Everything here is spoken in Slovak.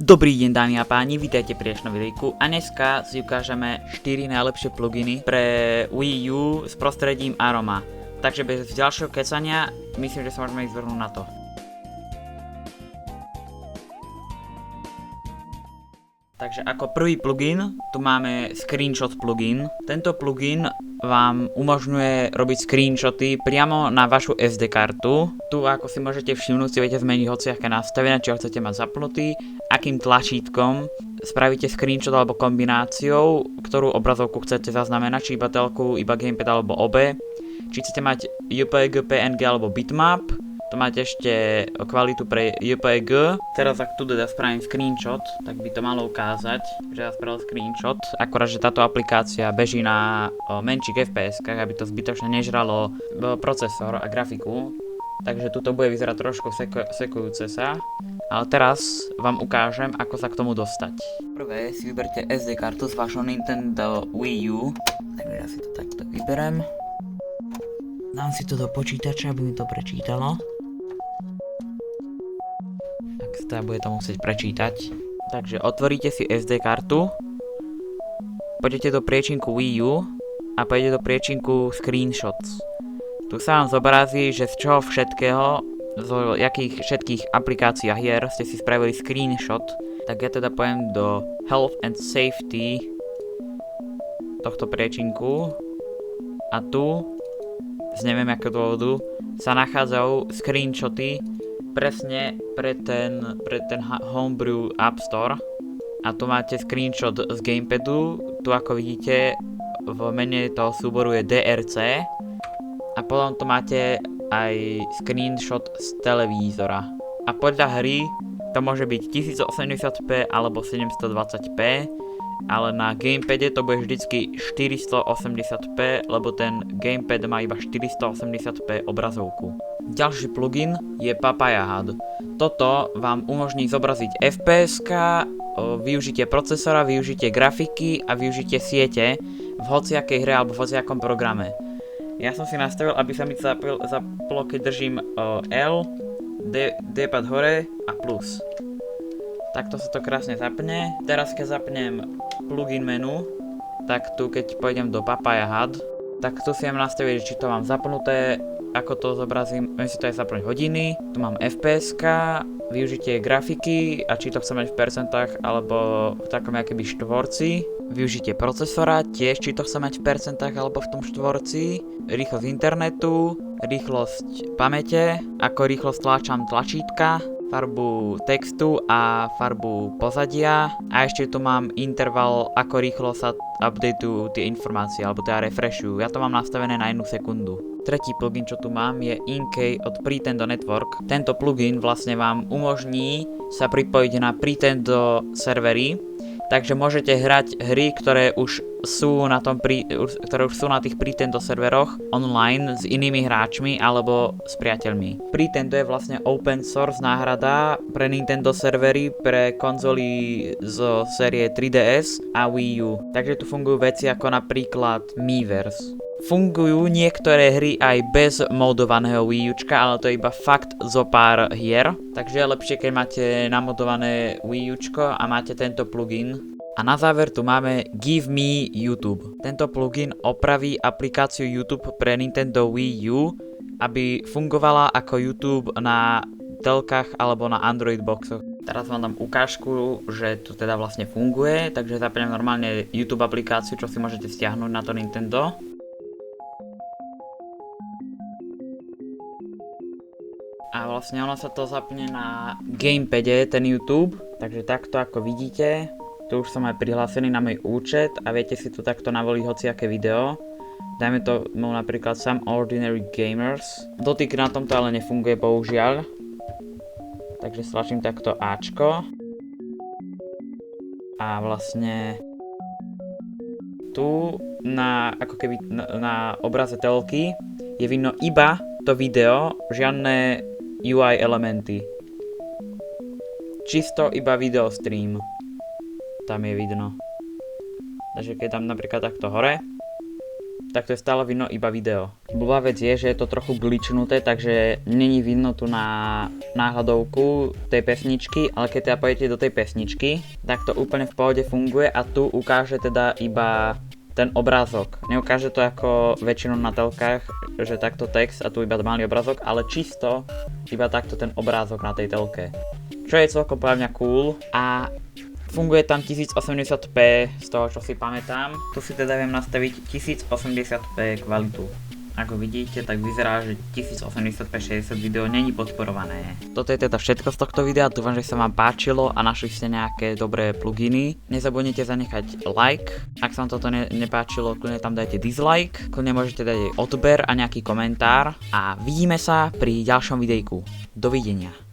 Dobrý deň dámy a páni, vítajte pri dnešnom videjku a dneska si ukážeme 4 najlepšie pluginy pre Wii U s prostredím Aroma. Takže bez ďalšieho kecania, myslím, že sa môžeme ísť vrhnúť na to. Takže ako prvý plugin, tu máme Screenshot plugin. Tento plugin vám umožňuje robiť screenshoty priamo na vašu SD kartu. Tu, ako si môžete všimnúť, si viete zmeniť hociaké nastavenia, či ho chcete mať zapnutý, akým tlačítkom spravíte screenshot alebo kombináciou, ktorú obrazovku chcete zaznamenať, či iba telku, iba gamepad alebo obe. Či chcete mať JPEG, PNG alebo bitmap. To máte ešte kvalitu pre JPEG. Teraz ak tu teda spravím screenshot, tak by to malo ukázať, že ja spravil screenshot. Akorát, že táto aplikácia beží na menších FPS-kách, aby to zbytočne nežralo procesor a grafiku. Takže tuto bude vyzerať trošku sekujúce sa. Ale teraz vám ukážem, ako sa k tomu dostať. Prvé si vyberte SD kartu z vašho Nintendo Wii U. Takže ja si to takto vyberem. Dám si to do počítača, aby mi to prečítalo. Tak bude to musieť prečítať. Takže otvoríte si SD kartu, pôjdete do priečinku Wii U a pôjdete do priečinku Screenshots. Tu sa vám zobrazí, že z čoho všetkého, z jakých všetkých aplikácií a hier ste si spravili screenshot. Tak ja teda pojem do Health and Safety tohto priečinku a tu z neviem akého dôvodu sa nachádzajú screenshoty presne pre ten Homebrew App Store. A tu máte screenshot z gamepadu. Tu ako vidíte v mene toho súboru je DRC. A potom tu máte aj screenshot z televízora. A podľa hry to môže byť 1080p alebo 720p. Ale na gamepade to bude vždycky 480p, lebo ten gamepad má iba 480p obrazovku. Ďalší plugin je Papaya HUD. Toto vám umožní zobraziť FPS-ka, využitie procesora, využitie grafiky a využitie siete v hociakej hre alebo v hociakom programe. Ja som si nastavil, aby sa mi zaplo, keď držím L, D-pad hore a plus. Takto sa to krásne zapne. Teraz keď zapnem plugin menu, tak tu keď pôjdem do Papaya HUD, tak tu si mám nastaviť, či to mám zapnuté, ako to zobrazím, viem si to aj zapnúť hodiny, tu mám FPS-ka, využitie grafiky a či to chcem mať v percentách alebo v takom akéby štvorci, využitie procesora, tiež či to chcem mať v percentách alebo v tom štvorci, rýchlosť internetu, rýchlosť pamäte, ako rýchlo stláčam tlačítka, farbu textu a farbu pozadia a ešte tu mám interval, ako rýchlo sa updateujú tie informácie alebo teda refreshujú. Ja to mám nastavené na 1 sekundu. Tretí plugin, čo tu mám, je Inkey od Pretendo Network. Tento plugin vlastne vám umožní sa pripojiť na Pretendo servery, takže môžete hrať hry, ktoré už sú na tých Pretendo serveroch online s inými hráčmi alebo s priateľmi. Pretendo je vlastne open source náhrada pre Nintendo servery pre konzoly zo série 3DS a Wii U. Takže tu fungujú veci ako napríklad Miiverse. Fungujú niektoré hry aj bez modovaného Wii Učka, ale to je iba fakt zo pár hier. Takže je lepšie, keď máte namodované Wii Učko a máte tento plugin. A na záver tu máme Give Me YouTube. Tento plugin opraví aplikáciu YouTube pre Nintendo Wii U, aby fungovala ako YouTube na telkách alebo na Android boxoch. Teraz vám dám ukážku, že to teda vlastne funguje, takže zapnem normálne YouTube aplikáciu, čo si môžete stiahnuť na to Nintendo. A vlastne ono sa to zapne na gamepade, ten YouTube, takže takto ako vidíte. Tu už som aj prihlásený na môj účet a viete si tu takto navoliť hociaké video. Dajme to napríklad Some Ordinary Gamers. Dotyk na tomto ale nefunguje bohužiaľ. Takže stlačím takto Ačko. A vlastne tu ako keby na obraze telky je vidno iba to video, žiadne UI elementy. Čisto iba video stream. Tam je vidno. Takže keď dám napríklad takto hore, tak to je stále vidno iba video. Blbá vec je, že je to trochu glitchnuté, takže není vidno tu na náhľadovku tej pesničky, ale keď teda pôjdete do tej pesničky, tak to úplne v pohode funguje a tu ukáže teda iba ten obrázok. Neukáže to ako väčšinou na telkách, že takto text a tu iba malý obrázok, ale čisto iba takto ten obrázok na tej telke. Čo je celkom podľa mňa cool a funguje tam 1080p z toho, čo si pamätám. Tu si teda viem nastaviť 1080p kvalitu. Ako vidíte, tak vyzerá, že 1080p 60 video není podporované. Toto je teda všetko z tohto videa, dúfam, že sa vám páčilo a našli ste nejaké dobré pluginy. Nezabudnite zanechať like, ak sa vám toto nepáčilo, kľudne tam dajte dislike, kľudne môžete dať aj odber a nejaký komentár a vidíme sa pri ďalšom videjku. Dovidenia.